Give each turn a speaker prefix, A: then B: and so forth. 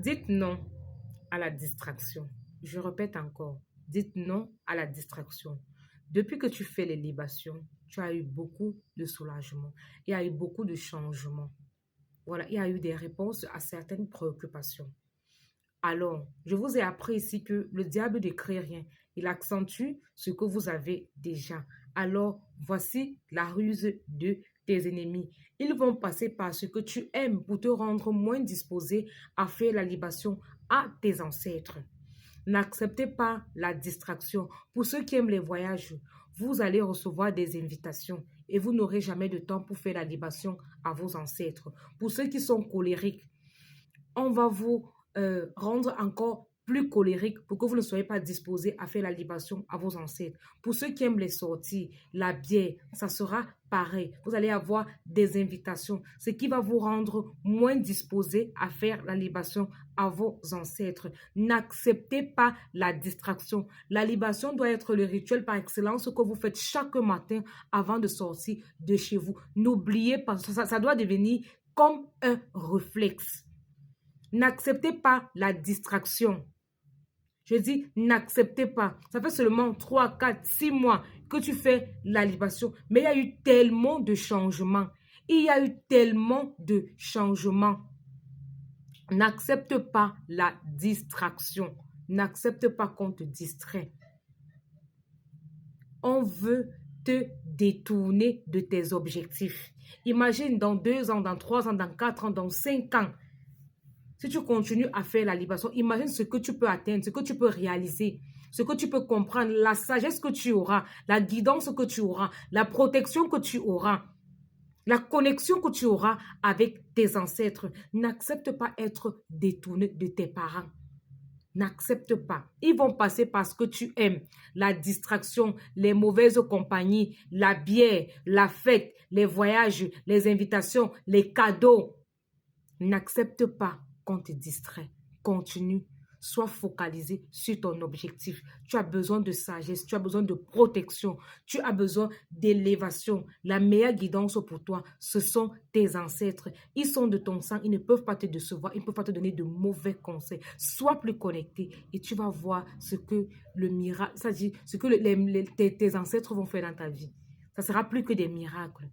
A: Dites non à la distraction. Je répète encore, dites non à la distraction. Depuis que tu fais les libations, tu as eu beaucoup de soulagement. Il y a eu beaucoup de changements. Voilà, il y a eu des réponses à certaines préoccupations. Alors, je vous ai appris ici que le diable ne crée rien. Il accentue ce que vous avez déjà. Alors, voici la ruse de tes ennemis. Ils vont passer par ce que tu aimes pour te rendre moins disposé à faire la libation à tes ancêtres. N'acceptez pas la distraction. Pour ceux qui aiment les voyages, vous allez recevoir des invitations et vous n'aurez jamais de temps pour faire la libation à vos ancêtres. Pour ceux qui sont colériques, on va vous rendre encore plus colérique pour que vous ne soyez pas disposé à faire la libation à vos ancêtres. Pour ceux qui aiment les sorties, la bière, ça sera pareil. Vous allez avoir des invitations, ce qui va vous rendre moins disposé à faire la libation à vos ancêtres. N'acceptez pas la distraction. La libation doit être le rituel par excellence que vous faites chaque matin avant de sortir de chez vous. N'oubliez pas, ça doit devenir comme un réflexe. N'acceptez pas la distraction. Je dis, n'acceptez pas. Ça fait seulement 3, 4, 6 mois que tu fais la libation. Mais il y a eu tellement de changements. Il y a eu tellement de changements. N'accepte pas la distraction. N'accepte pas qu'on te distrait. On veut te détourner de tes objectifs. Imagine dans 2 ans, dans 3 ans, dans 4 ans, dans 5 ans. Si tu continues à faire la libation, imagine ce que tu peux atteindre, ce que tu peux réaliser, ce que tu peux comprendre, la sagesse que tu auras, la guidance que tu auras, la protection que tu auras, la connexion que tu auras avec tes ancêtres. N'accepte pas être détourné de tes parents. N'accepte pas. Ils vont passer par ce que tu aimes. La distraction, les mauvaises compagnies, la bière, la fête, les voyages, les invitations, les cadeaux. N'accepte pas qu'on te distrait. Continue. Sois focalisé sur ton objectif. Tu as besoin de sagesse, tu as besoin de protection, tu as besoin d'élévation. La meilleure guidance pour toi, ce sont tes ancêtres. Ils sont de ton sang, ils ne peuvent pas te décevoir, ils ne peuvent pas te donner de mauvais conseils. Sois plus connecté et tu vas voir ce que le miracle, c'est-à-dire ce que tes ancêtres vont faire dans ta vie. Ça sera plus que des miracles.